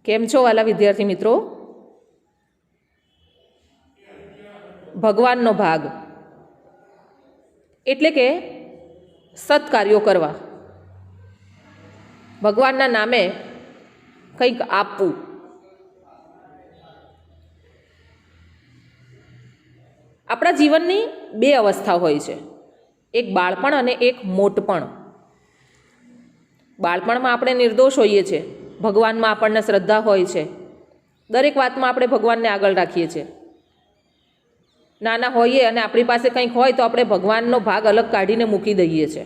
કેમ છો વાલા વિદ્યાર્થી મિત્રો? ભગવાનનો ભાગ એટલે કે સત્કાર્યો કરવા, ભગવાનના નામે કંઈક આપવું. આપણા જીવનની બે અવસ્થા હોય છે, એક બાળપણ અને એક મોટપણ. બાળપણમાં આપણે નિર્દોષ હોઈએ છીએ, ભગવાનમાં આપણને શ્રદ્ધા હોય છે, દરેક વાતમાં આપણે ભગવાનને આગળ રાખીએ છીએ. નાના હોઈએ અને આપણી પાસે કંઈક હોય તો આપણે ભગવાનનો ભાગ અલગ કાઢીને મૂકી દઈએ છીએ.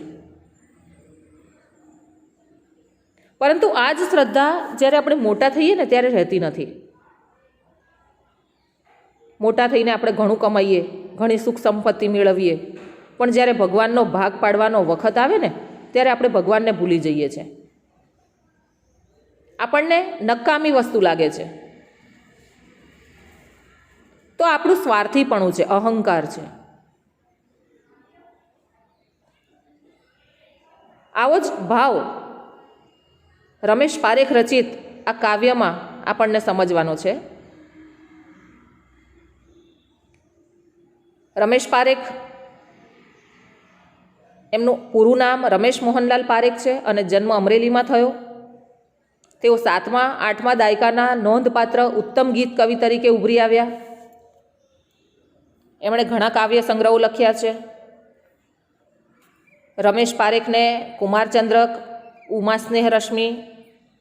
પરંતુ આ જ શ્રદ્ધા જ્યારે આપણે મોટા થઈએ ને ત્યારે રહેતી નથી. મોટા થઈને આપણે ઘણું કમાઈએ, ઘણી સુખ સંપત્તિ મેળવીએ, પણ જ્યારે ભગવાનનો ભાગ પાડવાનો વખત આવે ને ત્યારે આપણે ભગવાનને ભૂલી જઈએ છીએ. આપણને નકામી વસ્તુ લાગે છે. તો આપણું સ્વાર્થીપણું છે, અહંકાર છે. આવો જ ભાવ રમેશ પારેખ રચિત આ કાવ્યમાં આપણને સમજવાનો છે. રમેશ પારેખ, એમનું પૂરું નામ રમેશ મોહનલાલ પારેખ છે અને જન્મ અમરેલીમાં થયો. તેઓ 7મા-8મા દાયકાના નોંધપાત્ર ઉત્તમ ગીત કવિ તરીકે ઉભરી આવ્યા. એમણે ઘણા કાવ્ય સંગ્રહો લખ્યા છે. રમેશ પારેખને કુમારચંદ્રક, ઉમા સ્નેહ રશ્મિ,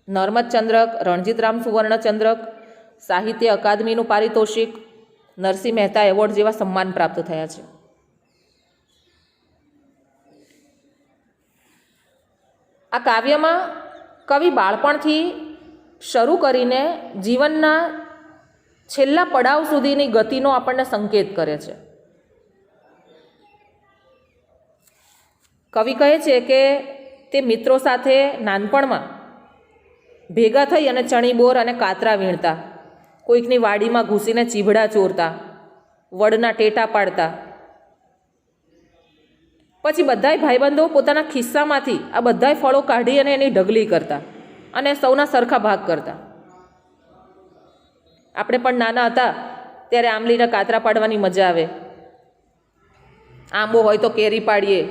નર્મદચંદ્રક, રણજીતરામ સુવર્ણચંદ્રક, સાહિત્ય અકાદમીનું પારિતોષિક, નરસિંહ મહેતા એવોર્ડ જેવા સન્માન પ્રાપ્ત થયા છે. આ કાવ્યમાં કવિ બાળપણથી શરૂ કરીને જીવનના છેલ્લા પડાવ સુધીની ગતિનો આપણને સંકેત કરે છે. કવિ કહે છે કે તે મિત્રો સાથે નાનપણમાં ભેગા થઈ અને ચણીબોર અને કાતરા વીણતા, કોઈકની વાડીમાં ઘૂસીને ચીભડા ચોરતા, વડના ટેટા પાડતા. પછી બધાય ભાઈબંધો પોતાના ખિસ્સામાંથી આ બધાય ફળો કાઢી અને એની ઢગલી કરતા અને સૌના સરખા ભાગ કરતા. આપણે પણ નાના હતા ત્યારે આંબલીના કાતરા પાડવાની મજા આવે. આંબો હોય તો કેરી પાડીએ,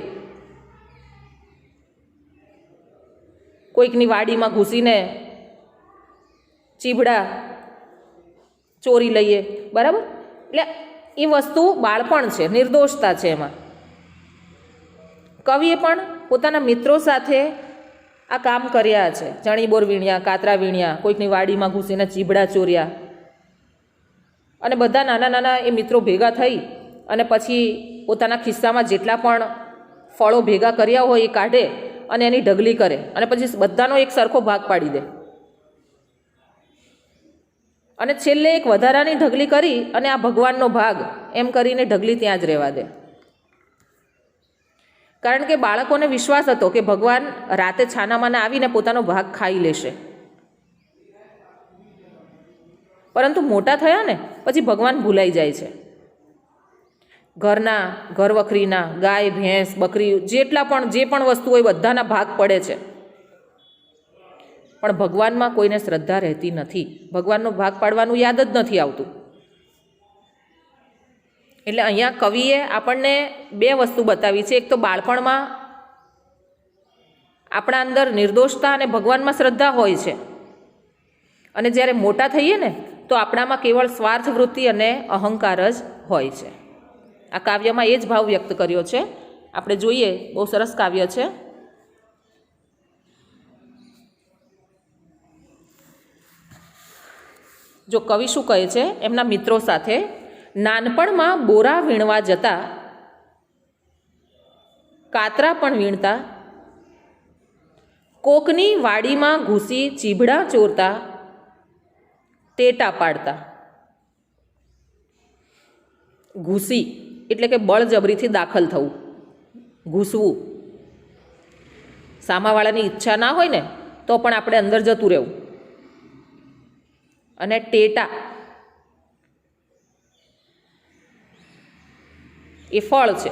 કોઈકની વાડીમાં ઘૂસીને ચીભડા ચોરી લઈએ, બરાબર? એટલે એ વસ્તુ બાળપણ છે, નિર્દોષતા છે. એમાં કવિએ પણ પોતાના મિત્રો સાથે આ કામ કર્યા છે. ચણીબોર વીણ્યા, કાતરા વીણ્યા, કોઈકની વાડીમાં ઘૂસીને ચીભડા ચોર્યા. અને બધા નાના નાના એ મિત્રો ભેગા થઈ અને પછી પોતાના ખિસ્સામાં જેટલા પણ ફળો ભેગા કર્યા હોય એ કાઢે અને એની ઢગલી કરે અને પછી બધાનો એક સરખો ભાગ પાડી દે. અને છેલ્લે એક વધારાની ઢગલી કરી અને આ ભગવાનનો ભાગ એમ કરીને ઢગલી ત્યાં જ રહેવા દે. કારણ કે બાળકોને વિશ્વાસ હતો કે ભગવાન રાતે છાનામાના આવીને પોતાનો ભાગ ખાઈ લેશે. પરંતુ મોટા થયા ને પછી ભગવાન ભૂલાઈ જાય છે. ઘરના, ઘરવખરીના, ગાય, ભેંસ, બકરી, જે પણ વસ્તુ હોય બધાના ભાગ પડે છે. પણ ભગવાનમાં કોઈને શ્રદ્ધા રહેતી નથી. ભગવાનનો ભાગ પાડવાનું યાદ જ નથી આવતું. એટલે અહીંયા કવિએ આપણને બે વસ્તુ બતાવી છે. એક તો બાળપણમાં આપણા અંદર નિર્દોષતા અને ભગવાનમાં શ્રદ્ધા હોય છે, અને જ્યારે મોટા થઈએ ને તો આપણામાં કેવળ સ્વાર્થ વૃત્તિ અને અહંકાર જ હોય છે. આ કાવ્યમાં એ જ ભાવ વ્યક્ત કર્યો છે. આપણે જોઈએ, બહુ સરસ કાવ્ય છે. જો કવિ શું કહે છે, એમના મિત્રો સાથે નાનપણમાં બોરા વીણવા જતા, કાતરા પણ વીણતા, કોકની વાડીમાં ઘૂસી ચીભડા ચોરતા, ટેટા પાડતા. ઘૂસી એટલે કે બળજબરીથી દાખલ થવું, ઘૂસવું. સામાવાળાની ઈચ્છા ના હોય ને તો પણ આપણે અંદર જતું રહેવું. અને ટેટા એ ફળ છે,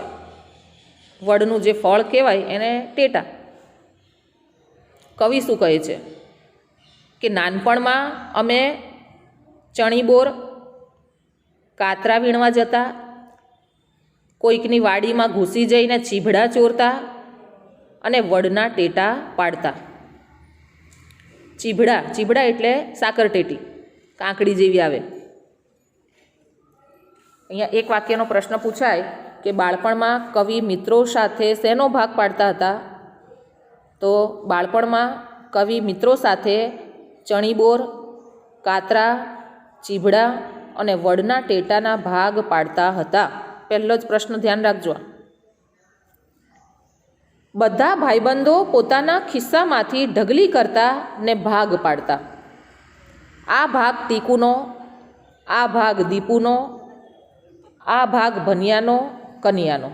વડનું જે ફળ કહેવાય એને ટેટા. કવિ શું કહે છે? કે નાનપણમાં અમે ચણીબોર કાતરા વીણવા જતા, કોઈકની વાડીમાં ઘૂસી જઈને ચીભડા ચોરતા અને વડના ટેટા પાડતા. ચીભડા એટલે સાકરટેટી, કાંકડી જેવી આવે. અહીંયા એક વાક્યનો પ્રશ્ન પૂછાય કે બાળપણમાં કવિ મિત્રો સાથે શેનો ભાગ પાડતા હતા? તો બાળપણમાં કવિ મિત્રો સાથે ચણીબોર, કાતરા, ચીભડા અને વડના ટેટાના ભાગ પાડતા હતા. પહેલો જ પ્રશ્ન ધ્યાન રાખજો. બધા ભાઈબંધો પોતાના ખિસ્સામાંથી ઢગલી કરતા ને ભાગ પાડતા. આ ભાગ ટીકુનો, આ ભાગ દીપુનો, આ ભાગ ભનિયાનો, કનિયાનો.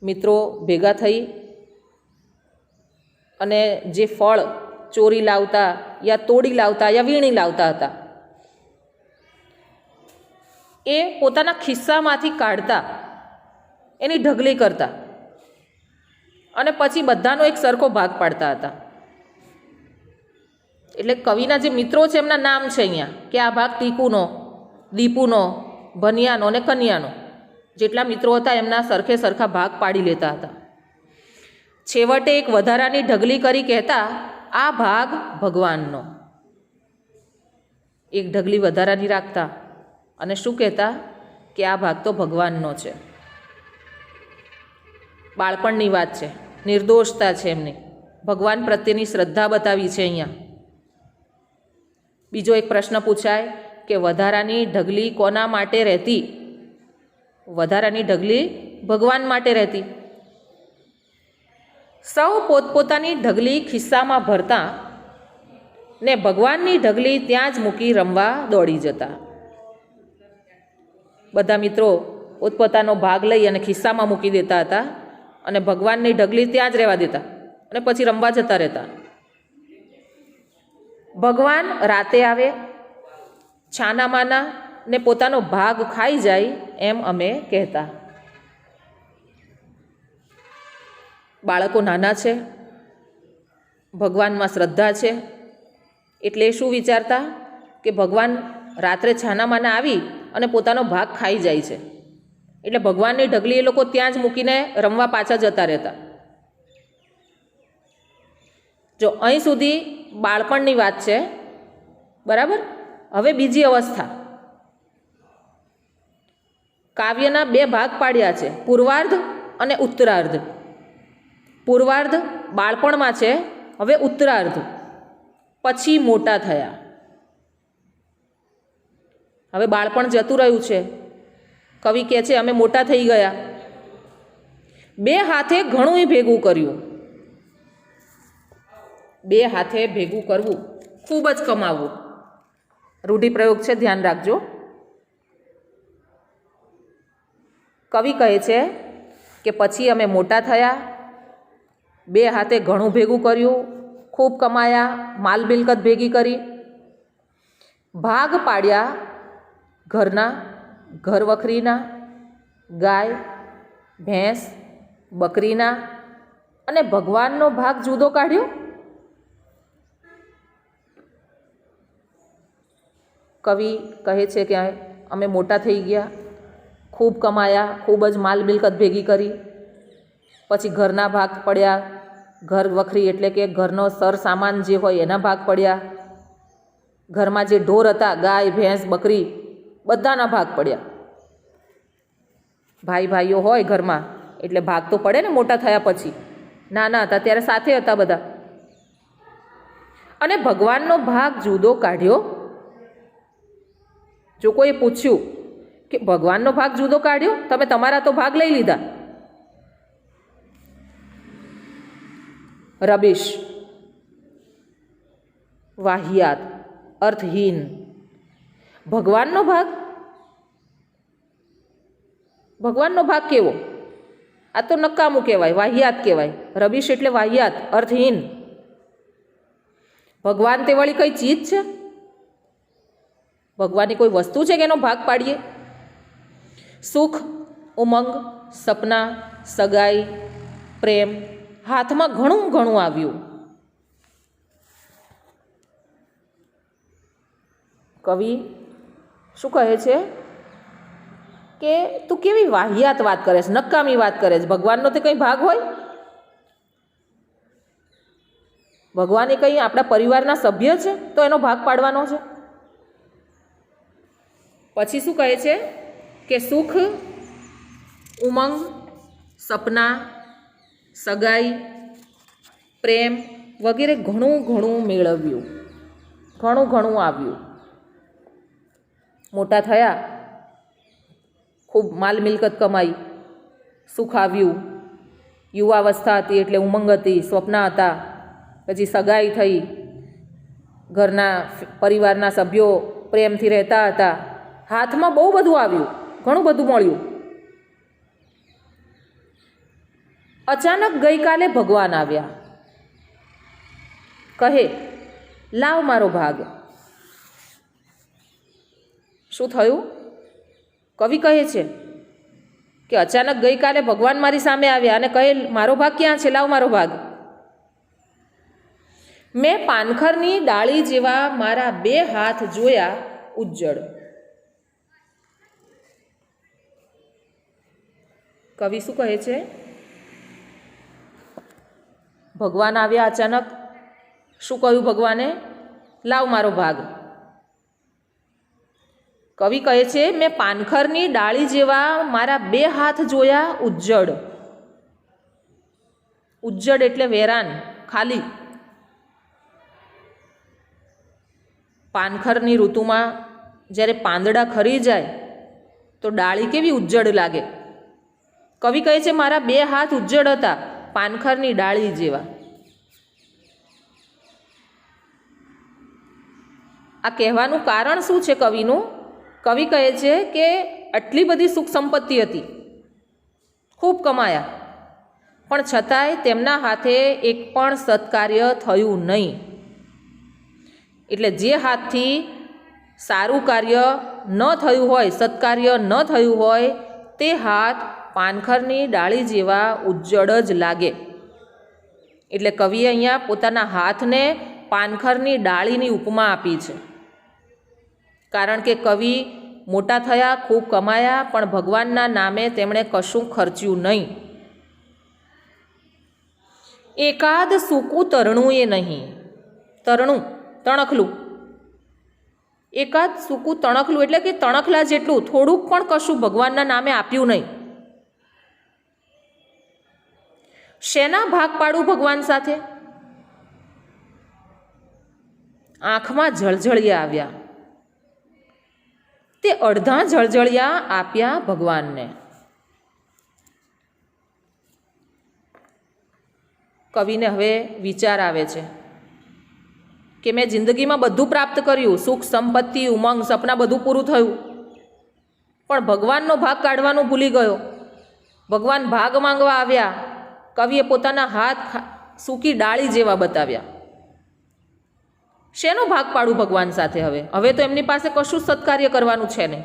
મિત્રો ભેગા થઈ અને જે ફળ ચોરી લાવતા યા તોડી લાવતા યા વીણી લાવતા હતા એ પોતાના ખિસ્સામાંથી કાઢતા, એની ઢગલી કરતા અને પછી બધાનો એક સરખો ભાગ પાડતા હતા. એટલે કવિના જે મિત્રો છે એમના નામ છે અહીંયા કે આ ભાગ ટીકુનો, દીપુનો, ભનિયાનો અને કન્યાનો. જેટલા મિત્રો હતા એમના સરખે સરખા ભાગ પાડી લેતા હતા. છેવટે એક વધારાની ઢગલી કરી કહેતા આ ભાગ ભગવાનનો. એક ઢગલી વધારાની રાખતા અને શું કહેતા કે આ ભાગ તો ભગવાનનો છે. બાળપણની વાત છે, નિર્દોષતા છે એમની, ભગવાન પ્રત્યેની શ્રદ્ધા બતાવી છે અહીંયા. બીજો એક પ્રશ્ન પૂછાય કે વધારાની ઢગલી કોના માટે રહેતી? વધારાની ઢગલી ભગવાન માટે રહેતી. સૌ પોતપોતાની ઢગલી ખિસ્સામાં ભરતા ને ભગવાનની ઢગલી ત્યાં જ મૂકી રમવા દોડી જતા. બધા મિત્રો પોતપોતાનો ભાગ લઈ અને ખિસ્સામાં મૂકી દેતા હતા અને ભગવાનની ઢગલી ત્યાં જ રહેવા દેતા અને પછી રમવા જતા રહેતા. ભગવાન રાતે આવે, છાનામાના ને પોતાનો ભાગ ખાઈ જાય એમ અમે કહેતા. બાળકો નાના છે, ભગવાનમાં શ્રદ્ધા છે, એટલે શું વિચારતા કે ભગવાન રાત્રે છાનામાના આવી અને પોતાનો ભાગ ખાઈ જાય છે, એટલે ભગવાનની ઢગલી એ લોકો ત્યાં જ મૂકીને રમવા પાછા જતા રહેતા. જો અહીં સુધી બાળપણની વાત છે, બરાબર. હવે બીજી અવસ્થા. કાવ્યના બે ભાગ પાડ્યા છે, પૂર્વાર્ધ અને ઉત્તરાર્ધ. પૂર્વાર્ધ બાળપણમાં છે, હવે ઉત્તરાર્ધ પછી મોટા થયા. હવે બાળપણ જતું રહ્યું છે. કવિ કહે છે અમે મોટા થઈ ગયા, બે હાથે ઘણું ભેગું કર્યું. બે હાથે ભેગું કરવું, ખૂબ જ કમાવવું. રૂઢિપ્રયોગ છે, ધ્યાન રાખજો. કવિ કહે છે કે પછી અમે મોટા થયા, બે હાથે ઘણું ભેગું કર્યું, ખૂબ કમાયા, માલ મિલકત ભેગી કરી, ભાગ પાડ્યા ઘરના, ઘર વખરીના, ગાય, ભેંસ, બકરીના, અને ભગવાનનો ભાગ જુદો કાઢ્યો. કવિ કહે છે કે અમે મોટા થઈ ગયા, ખૂબ કમાયા, ખૂબ જ માલ મિલકત ભેગી કરી, પછી ઘરના ભાગ પડ્યા, ઘર વખરી એટલે કે ઘરનો સર સામાન જે હોય એના ભાગ પડ્યા, ઘરમાં જે ઢોર હતા, ગાય, ભેંસ, બકરી, બધાના ભાગ પડ્યા. ભાઈઓ હોય ઘરમાં એટલે ભાગ તો પડે ને મોટા થયા પછી. નાના હતા ત્યારે સાથે હતા બધા. અને ભગવાનનો ભાગ જુદો કાઢ્યો. જો કોઈ પૂછ્યું કે ભગવાનનો ભાગ જુદો કાઢ્યો, તમે તમારા તો ભાગ લઈ લીધા. રબીશ, વાહિયાત, અર્થહીન. ભગવાનનો ભાગ, ભગવાનનો ભાગ કેવો? આ તો નકામું કહેવાય, વાહિયાત કહેવાય. રબીશ એટલે વાહિયાત, અર્થહીન. ભગવાન તે વળી કઈ ચીજ છે? ભગવાનની કોઈ વસ્તુ છે કે એનો ભાગ પાડીએ? સુખ, ઉમંગ, સપના, સગાઈ, પ્રેમ, હાથમાં ઘણું આવ્યું, કવિ શું કહે છે કે તું કેવી વાહિયાત વાત કરે છે, નકામી વાત કરે છે. ભગવાનનો તે કંઈ ભાગ હોય? ભગવાન એ કંઈ આપણા પરિવારના સભ્ય છે તો એનો ભાગ પાડવાનો છે? પછી શું કહે છે કે સુખ, ઉમંગ, સપના, સગાઈ, પ્રેમ વગેરે ઘણું ઘણું મેળવ્યું, ઘણું ઘણું આવ્યું. મોટા થયા, ખૂબ માલ મિલકત કમાઈ, સુખ આવ્યું. યુવાવસ્થા હતી એટલે ઉમંગ હતી, સ્વપ્ના હતા. પછી સગાઈ થઈ, ઘરના પરિવારના સભ્યો પ્રેમથી રહેતા હતા. હાથમાં બહુ બધું આવ્યું, ઘણું બધું મળ્યું. અચાનક ગઈકાલે ભગવાન આવ્યા, કહે લાવ મારો ભાગ. શું થયું? કવિ કહે છે કે અચાનક ગઈકાલે ભગવાન મારી સામે આવ્યા અને કહે મારો ભાગ ક્યાં છે, લાવ મારો ભાગ. મેં પાનખરની ડાળી જેવા મારા 2 હાથ જોયા ઉજ્જડ. કવિ શું કહે છે? ભગવાન આવ્યા અચાનક. શું કહ્યું ભગવાને? લાવ મારો ભાગ. કવિ કહે છે મેં પાનખરની ડાળી જેવા મારા 2 હાથ જોયા ઉજ્જડ. ઉજ્જડ એટલે વેરાન, ખાલી. પાનખરની ઋતુમાં જ્યારે પાંદડા ખરી જાય તો ડાળી કેવી ઉજ્જડ લાગે. કવિ કહે છે મારા 2 હાથ ઉજ્જડ હતા, પાનખરની ડાળી જેવા. આ કહેવાનું કારણ શું છે કવિનું? કવિ કહે છે કે આટલી બધી સુખ સંપત્તિ હતી, ખૂબ કમાયા, પણ છતાંય તેમના હાથે એક પણ સત્કાર્ય થયું નહીં. એટલે જે હાથથી સારું કાર્ય ન થયું હોય, સત્કાર્ય ન થયું હોય, તે હાથ પાનખરની ડાળી જેવા ઉજ્જડ જ લાગે. એટલે કવિએ અહીંયા પોતાના હાથને પાનખરની ડાળીની ઉપમા આપી છે. કારણ કે કવિ મોટા થયા, ખૂબ કમાયા, પણ ભગવાનના નામે તેમણે કશું ખર્ચ્યું નહીં. એકાદ સૂકું તરણું એ નહીં. તરણું, તણખલું. એકાદ સૂકું તણખલું એટલે કે તણખલા જેટલું થોડુંક પણ કશું ભગવાનના નામે આપ્યું નહીં. શેના ભાગ પાડું ભગવાન સાથે? આંખમાં જળજળિયા આવ્યા. તે અડધા જળજળિયા આપ્યા ભગવાનને. કવિને હવે વિચાર આવે છે કે મેં જિંદગીમાં બધું પ્રાપ્ત કર્યું, સુખ સંપત્તિ, ઉમંગ, સપના બધું પૂરું થયું, પણ ભગવાનનો ભાગ કાઢવાનું ભૂલી ગયો. ભગવાન ભાગ માંગવા આવ્યા. કવિએ પોતાના હાથ સૂકી ડાળી જેવા બતાવ્યા. શેનો ભાગ પાડું ભગવાન સાથે? હવે તો એમની પાસે કશું સત્કાર્ય કરવાનું છે નહીં.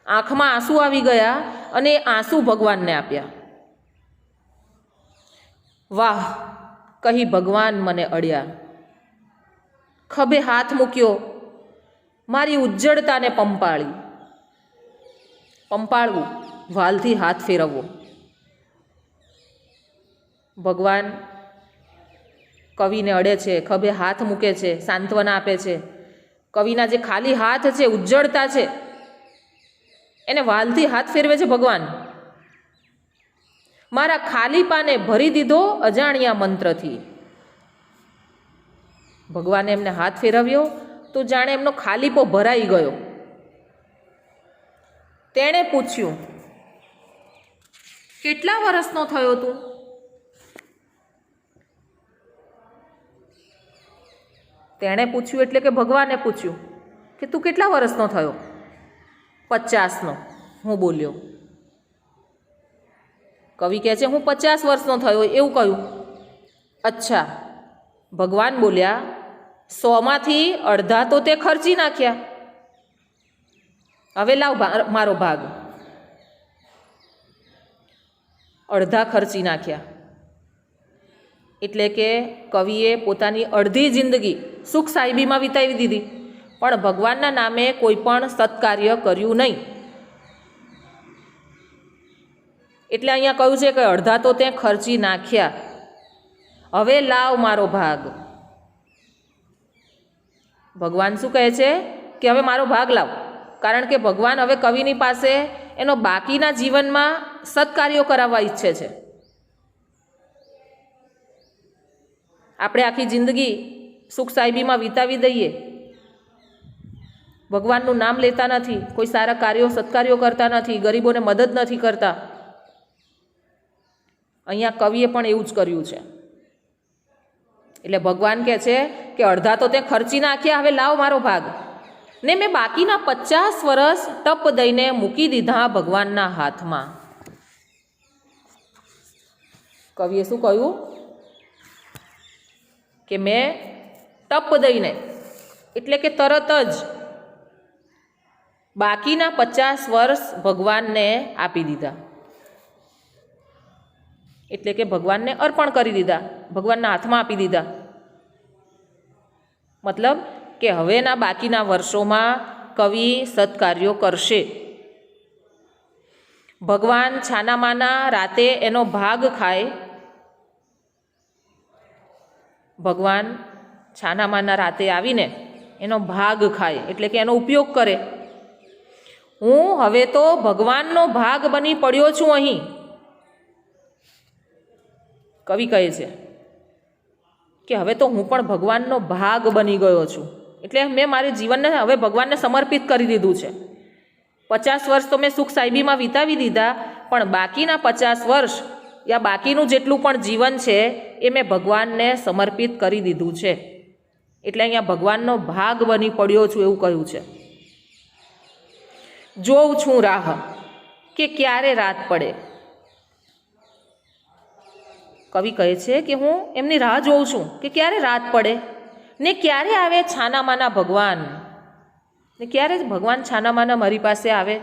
આંખમાં આંસુ આવી ગયા અને એ આંસુ ભગવાનને આપ્યા. વાહ, કહી ભગવાન મને અડ્યા. ખભે હાથ મૂક્યો, મારી ઉજ્જડતાને પંપાળી. પંપાળવું, વાલથી હાથ ફેરવવો. ભગવાન કવિને અડે છે, ખભે હાથ મૂકે છે, સાંત્વના આપે છે. કવિના જે ખાલી હાથ છે, ઉજ્જડતા છે, એને વાલથી હાથ ફેરવે છે ભગવાન. મારા ખાલી પાને ભરી દીધો અજાણ્યા મંત્રથી. ભગવાને એમને હાથ ફેરવ્યો તો જાણે એમનો ખાલીપો ભરાઈ ગયો. તેણે પૂછ્યું, કેટલા વર્ષનો થયો તું? તેણે પૂછ્યું એટલે કે ભગવાને પૂછ્યું કે તું કેટલા વર્ષનો થયો? 50નો, હું બોલ્યો. કવિ કહે છે હું 50 વર્ષનો થયો એવું કહ્યું. અચ્છા. ભગવાન બોલ્યા 100માંથી અડધા તો તે ખર્ચી નાખ્યા. હવે લાવ મારો ભાગ. અડધા ખર્ચી નાખ્યા એટલે કે કવિએ પોતાની અડધી જિંદગી સુખ સાહેબીમાં વિતાવી દીધી. પણ ભગવાનના નામે કોઈ પણ સત્કાર્ય કર્યું નહીં. એટલે અહીંયા કહ્યું છે કે અડધા તો તે ખર્ચી નાખ્યા, હવે લાવ મારો ભાગ. ભગવાન શું કહે છે કે હવે મારો ભાગ લાવ, કારણ કે ભગવાન હવે કવિની પાસે એનો બાકીના જીવનમાં સત્કાર્યો કરાવવા ઈચ્છે છે. આપણે આખી જિંદગી સુખ સાહેબીમાં વિતાવી દઈએ, ભગવાનનું નામ લેતા નથી, કોઈ સારા કાર્યો સત્કાર્યો કરતા નથી, ગરીબોને મદદ નથી કરતા. અહીંયા કવિએ પણ એવું જ કર્યું છે. એટલે ભગવાન કહે છે કે અડધા તો તે ખર્ચી નાખ્યા, હવે લાવ મારો ભાગ. ને મેં બાકીના 50 વર્ષ ટપ દઈને મૂકી દીધા ભગવાનના હાથમાં. કવિએ શું કહ્યું કે મેં ટપ દઈને એટલે કે તરત જ બાકીના 50 વર્ષ ભગવાનને આપી દીધા. એટલે કે ભગવાનને અર્પણ કરી દીધા, ભગવાનના હાથમાં આપી દીધા. મતલબ કે હવેના બાકીના વર્ષોમાં કવિ સત્કાર્યો કરશે. ભગવાન છાનામાના રાતે એનો ભાગ ખાય, ભગવાન છાનામાના રાતે આવીને એનો ભાગ ખાય એટલે કે એનો ઉપયોગ કરે. હું હવે તો ભગવાનનો ભાગ બની પડ્યો છું. અહીં કવિ કહે છે કે હવે તો હું પણ ભગવાનનો ભાગ બની ગયો છું. એટલે મેં મારી જીવનને હવે ભગવાનને સમર્પિત કરી દીધું છે. 50 વર્ષ તો મેં સુખ સાહેબીમાં વિતાવી દીધા, પણ બાકીના 50 વર્ષ યા બાકીનું જેટલું પણ જીવન છે એ મેં ભગવાનને સમર્પિત કરી દીધું છે. એટલે અહીંયા ભગવાનનો ભાગ બની પડ્યો છું એવું કહ્યું છે. જોઉં છું રાહ કે ક્યારે રાત પડે. કવિ કહે છે કે હું એમની રાહ જોઉં છું કે ક્યારે રાત પડે ને ક્યારે આવે છાનામાના ભગવાન, ને ક્યારે ભગવાન છાનામાના મારી પાસે આવે,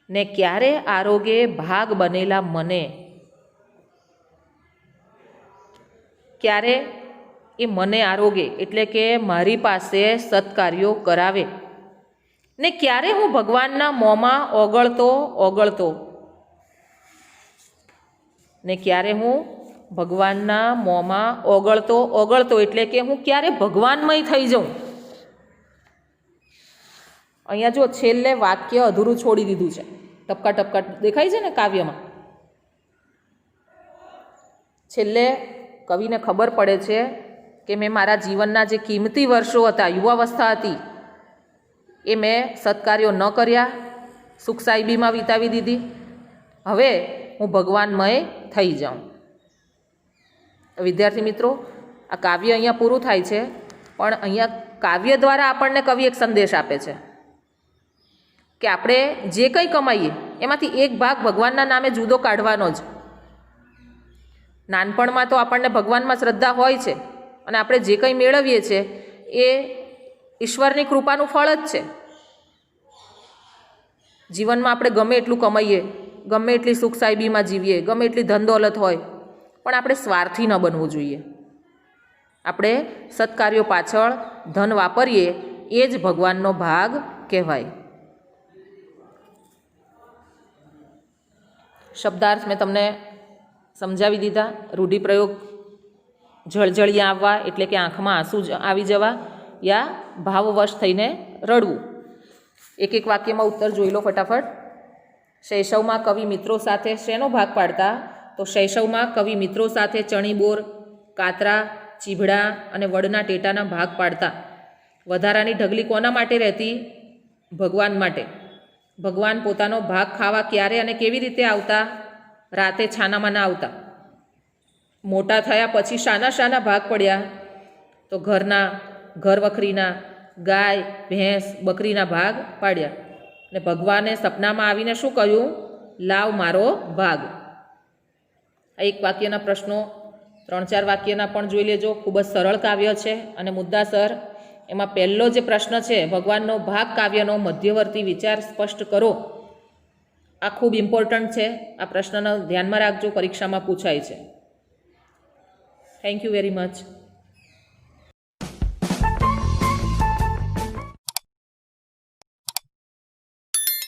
ને ક્યારે આરોગે ભાગ બનેલા મને. ક્યારે એ મને આરોગે એટલે કે મારી પાસે સત્કાર્યો કરાવે, ને ક્યારે હું ભગવાનના મોંમાં ઓગળતો ઓગળતો, ને ક્યારે હું ભગવાનના મોંમાં ઓગળતો ઓગળતો એટલે કે હું ક્યારે ભગવાનમય થઈ જાઉં. અહીંયા જો છેલ્લે વાક્ય અધૂરું છોડી દીધું છે. ટપકા ટપકા દેખાય છે ને કાવ્યમાં. છેલ્લે કવિને ખબર પડે છે કે મેં મારા જીવનના જે કિંમતી વર્ષો હતા, યુવાવસ્થા હતી, એ મેં સત્કાર્યો ન કર્યા, સુખ સાહેબીમાં વિતાવી દીધી. હવે હું ભગવાનમય થઈ જાઉં. વિદ્યાર્થી મિત્રો, આ કાવ્ય અહીંયા પૂરું થાય છે, પણ અહીંયા કાવ્ય દ્વારા આપણને કવિ એક સંદેશ આપે છે કે આપણે જે કંઈ કમાઈએ એમાંથી એક ભાગ ભગવાનના નામે જુદો કાઢવાનો જ. નાનપણમાં તો આપણને ભગવાનમાં શ્રદ્ધા હોય છે અને આપણે જે કંઈ મેળવીએ છીએ એ ઈશ્વરની કૃપાનું ફળ જ છે. જીવનમાં આપણે ગમે એટલું કમાઈએ, ગમે એટલી સુખ સાહેબીમાં જીવીએ, ગમે એટલી ધન દોલત હોય, પણ આપણે સ્વાર્થી ન બનવું જોઈએ. આપણે સત્કાર્યો પાછળ ધન વાપરીએ એ જ ભગવાનનો ભાગ કહેવાય. શબ્દાર્થ મેં તમને સમજાવી દીધા. રૂઢિપ્રયોગ જળજળિયા આવવા એટલે કે આંખમાં આંસુ આવી જવા યા ભાવવશ થઈને રડવું. એક એક વાક્યમાં ઉત્તર જોઈ લો ફટાફટ. શૈશવમાં કવિ મિત્રો સાથે શેનો ભાગ પાડતા? તો શૈશવમાં કવિ મિત્રો સાથે ચણીબોર, કાતરા, ચીભડા અને વડના ટેટાના ભાગ પાડતા. વધારાની ઢગલી કોના માટે રહેતી? ભગવાન માટે. ભગવાન પોતાનો ભાગ ખાવા ક્યારે અને કેવી રીતે આવતા? રાતે છાનામાં આવતા. મોટા થયા પછી શાના શાના ભાગ પડ્યા? તો ઘર વખરીના, ગાય, ભેંસ, બકરીના ભાગ પાડ્યા. અને ભગવાને સપનામાં આવીને શું કહ્યું? લાવ મારો ભાગ. આ એક વાક્યના પ્રશ્નો 3-4 વાક્યના પણ જોઈ લેજો. ખૂબ જ સરળ કાવ્ય છે અને મુદ્દાસર. એમાં પહેલો જે પ્રશ્ન છે, ભગવાનનો ભાગ કાવ્યનો મધ્યવર્તી વિચાર સ્પષ્ટ કરો. આ ખૂબ ઇમ્પોર્ટન્ટ છે. આ પ્રશ્નને ધ્યાનમાં રાખજો, પરીક્ષામાં પૂછાય છે. Thank you very much.